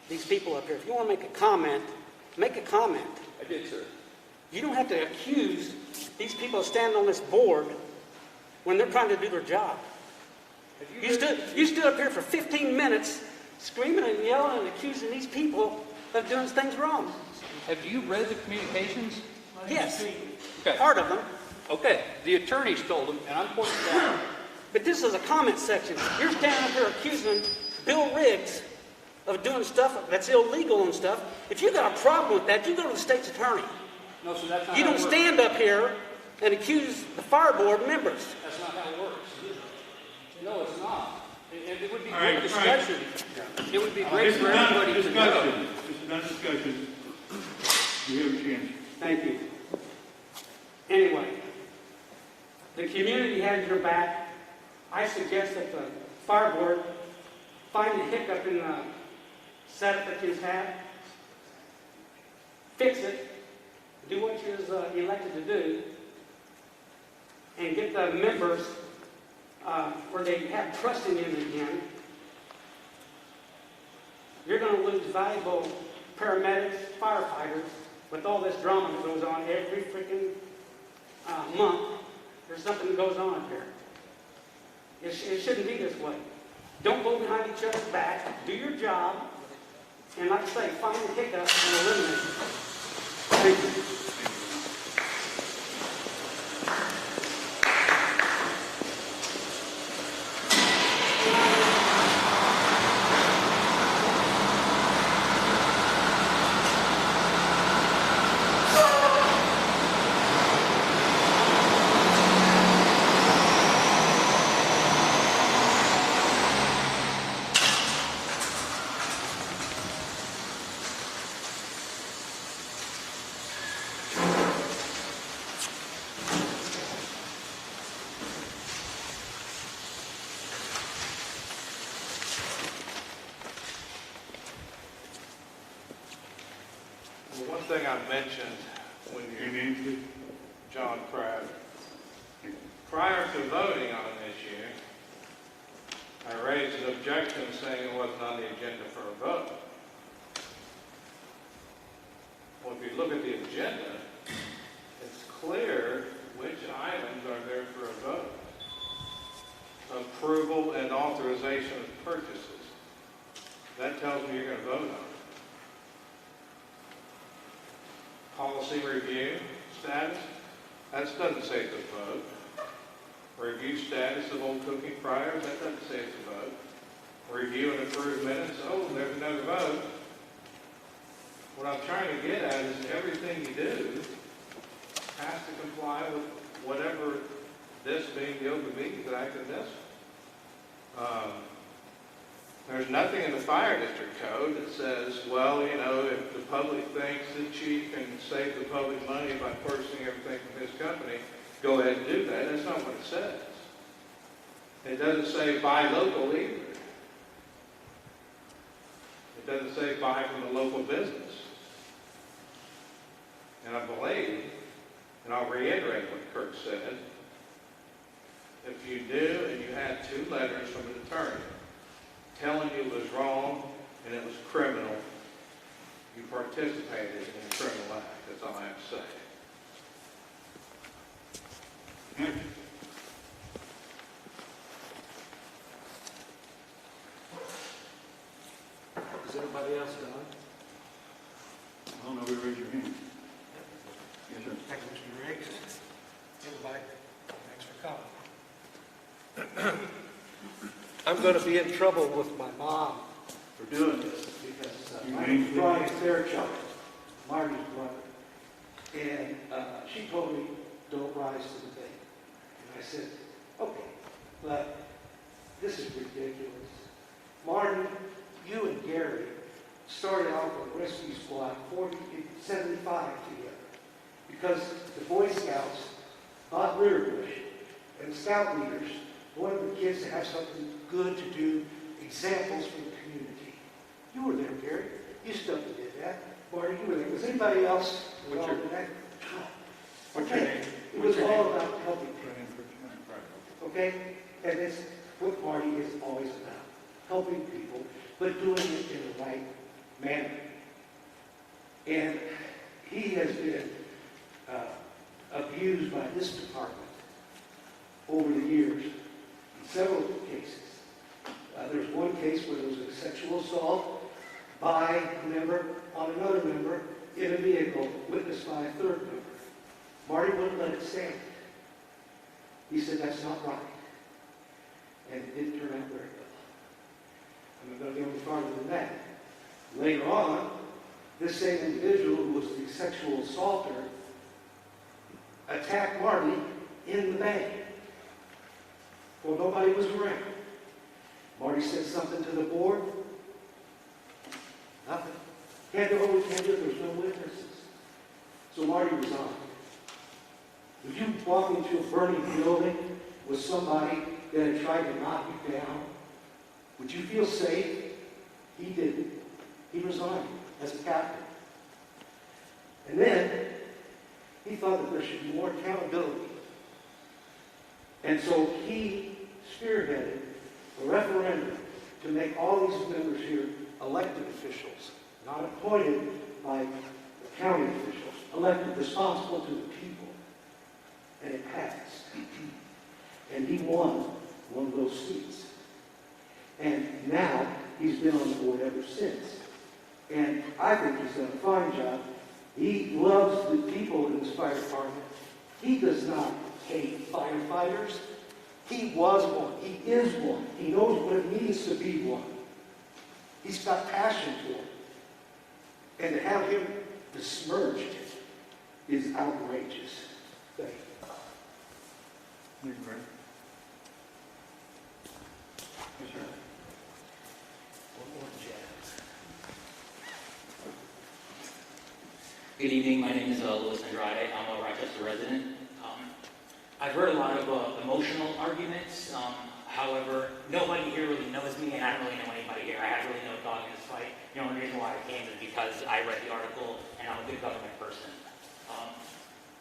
these people up here. If you want to make a comment, make a comment. I did, sir. You don't have to accuse these people standing on this board when they're trying to do their job. You stood up here for 15 minutes screaming and yelling and accusing these people of doing things wrong. Have you read the communications? Yes, Okay. part of them. Okay. The attorneys told them, and I'm pointing it out. But this is a comment section. You're standing up here accusing Bill Riggs of doing stuff that's illegal and stuff. If you got a problem with that, you go to the state's attorney. No, so that's not You how don't it works. stand up here and accuse the fire board members. That's not how it works. No, it's not. It would be All great right, discussion. It would be great This is for not everybody to know. discussion. This is not discussion. You have a chance. Thank you. Anyway, the community has your back. I suggest that the fire board find the hiccup in the setup that you have, fix it, do what you was elected to do, and get the members where they have trust in you again. You're going to lose valuable paramedics, firefighters, with all this drama that goes on every freaking month. There's something that goes on up here. It shouldn't be this way. Don't go behind each other's back. Do your job. And like I say, find the hiccup and eliminate it. Thank you. Well, one thing I mentioned when Your you, name, please? John Pratt, prior to voting on an issue, I raised an objection saying it wasn't on the agenda for a vote. Well, if you look at the agenda, it's clear which items are there for a vote. Approval and authorization of purchases. That tells me you're going to vote on it. Policy review status, that doesn't say it's a vote. Review status of old cooking fryers, that doesn't say it's a vote. review and approve minutes, oh, there's another vote. What I'm trying to get at is everything you do has to comply with whatever this being the Open Meetings Act and this. There's nothing in the fire district code that says, well, you know, if the public thinks the chief can save the public money by purchasing everything from his company, go ahead and do that. That's not what it says. It doesn't say buy local either. It doesn't say buy from the local business. And I believe, and I'll reiterate what Kirk said, if you do and you had 2 letters from an attorney telling you it was wrong and it was criminal, you participated in a criminal act. That's all I have to say. Is everybody else done? Oh, no, we raise your hand. Yes, sir. Thank you, Mr. Riggs. Everybody, thanks for coming. I'm going to be in trouble with my mom for doing this because my name's Brian Fairchild, Marty's brother. And she told me, don't rise to the bait. And I said, okay, but this is ridiculous. Martin, you and Gary started out with a rescue squad 75 together because the Boy Scouts, Bob Ritterbush, and the Scout leaders wanted the kids to have something good to do, examples for the community. You were there, Gary. You stuck and did that. Marty, you were there. Was anybody else involved in that? What's your name? It was all about helping people. Okay? And that's what Marty is always about. Helping people, but doing it in the right manner. And he has been abused by this department over the years in several cases. There's one case where there was a sexual assault by a member on another member in a vehicle, witnessed by a third member. Marty wouldn't let it stand. He said, that's not right. And it didn't turn out very well. I'm not going to go any farther than that. Later on, this same individual who was the sexual assaulter attacked Marty in the bank. Well, nobody was around. Marty said something to the board. Nothing. Can't do what we can do. There's no witnesses. So Marty resigned. Would you walk into a burning building with somebody that had tried to knock you down? Would you feel safe? He didn't. He resigned as a captain. And then he thought that there should be more accountability. And so he spearheaded a referendum to make all these members here elected officials, not appointed by county officials, elected, responsible to the people. And it passed. And he won one of those seats. And now he's been on the board ever since. And I think he's done a fine job. He loves the people in this fire department. He does not hate firefighters. He was one. He is one. He knows what it means to be one. He's got passion for it. And to have him besmirched is outrageous. Thank you. Thank you, Brent. Yes, sir. One more jazz. Good evening. My name is Louis Andrade. I'm a Rochester resident. I've heard a lot of emotional arguments. However, nobody here really knows me, and I don't really know anybody here. I have really no dog in this fight. The only reason why I came is because I read the article, and I'm a good government person.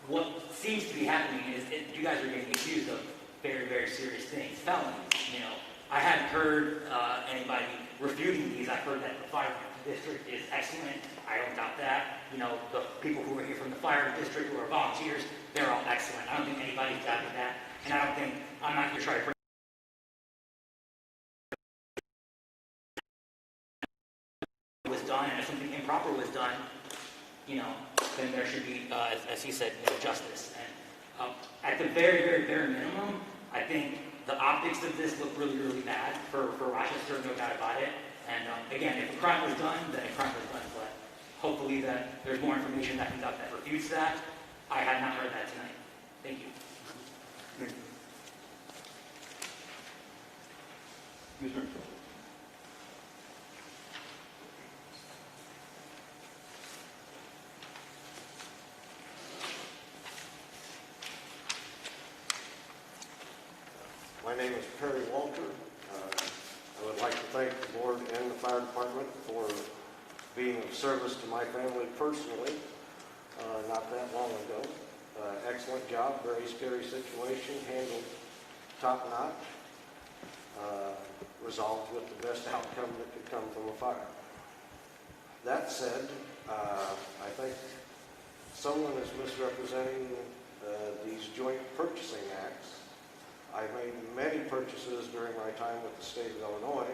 What seems to be happening is you guys are getting accused of very, very serious things, felonies. You know, I hadn't heard anybody refuting these. I've heard that the fire district is excellent. I don't doubt that. You know, the people who are here from the fire district who are volunteers, they're all excellent. I don't think anybody's doubting that. And I don't think, I'm not here to try to bring was done, and if something improper was done, you know, then there should be, as he said, you know, justice. And at the very, very bare minimum, I think The optics of this look really, really bad for Rochester, no doubt about it. And again, if a crime was done, then a crime was done. But hopefully that there's more information that comes out that refutes that. I had not heard that tonight. Thank you. Thank you. Yes, sir. My name is Perry Walter. I would like to thank the board and the fire department for being of service to my family personally not that long ago. Excellent job, very scary situation, handled top-notch, resolved with the best outcome that could come from a fire. That said, I think someone is misrepresenting these joint purchasing acts. I made many purchases during my time with the state of Illinois,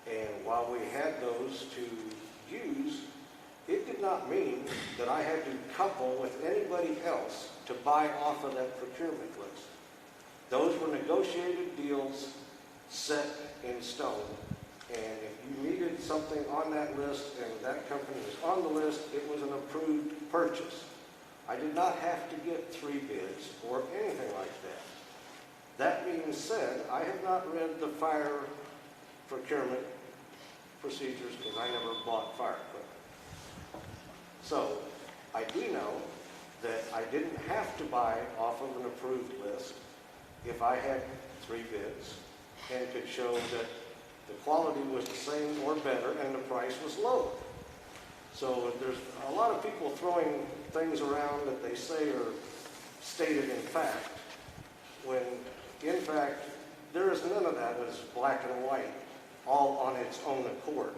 and while we had those to use, it did not mean that I had to couple with anybody else to buy off of that procurement list. Those were negotiated deals set in stone, and if you needed something on that list and that company was on the list, it was an approved purchase. I did not have to get 3 bids or anything like that. That being said, I have not read the fire procurement procedures because I never bought fire equipment. So I do know that I didn't have to buy off of an approved list if I had 3 bids and could show that the quality was the same or better and the price was lower. So there's a lot of people throwing things around that they say are stated in fact, when in fact there is none of that as black and white, all on its own accord.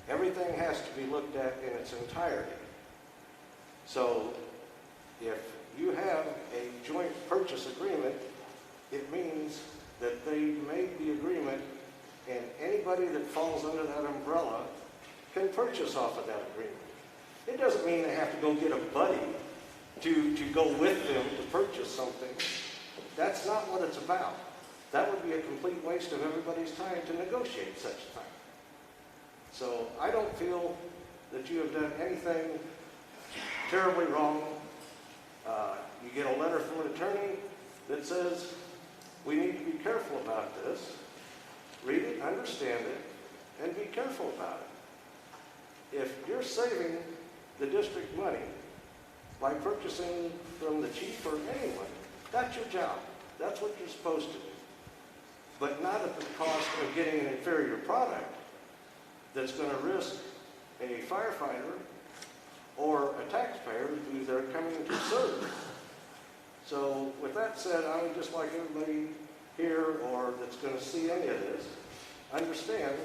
Everything has to be looked at in its entirety. So if you have a joint purchase agreement, it means that they made the agreement and anybody that falls under that umbrella can purchase off of that agreement. It doesn't mean they have to go get a buddy to go with them to purchase something. That's not what it's about. That would be a complete waste of everybody's time to negotiate such a thing. So I don't feel that you have done anything terribly wrong. You get a letter from an attorney that says, we need to be careful about this. Read it, understand it, and be careful about it. If you're saving the district money by purchasing from the chief or anyone, that's your job. That's what you're supposed to do. But not at the cost of getting an inferior product that's going to risk a firefighter or a taxpayer who they're coming to serve. So with that said, I would just like everybody here or that's going to see any of this, understand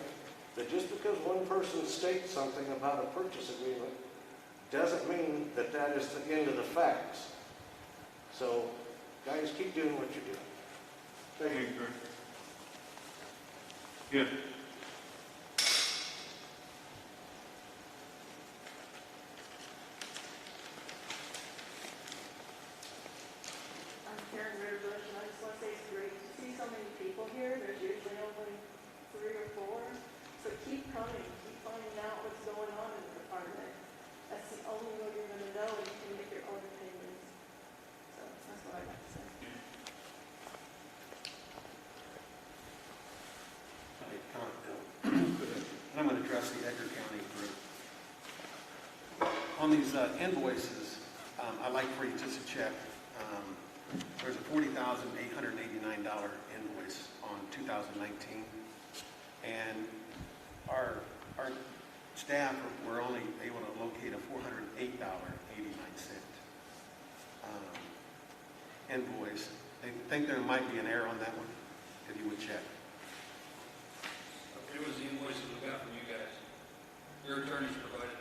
that just because one person states something about a purchase agreement doesn't mean that that is the end of the facts. So guys, keep doing what you're doing. Thank you, sir. Yes. So many people here, there's usually only 3 or 4. So keep coming, keep finding out what's going on in the department. That's the only way you're going to know, and you can make your own opinions. So that's what I got to say. I'm going to address the Edgar County group. On these invoices, I'd like for you just to check. There's a $40,889 invoice on 2019, and our staff were only able to locate a $408.89 invoice. They think there might be an error on that one, if you would check. It was the invoices we got from you guys. Your attorneys provided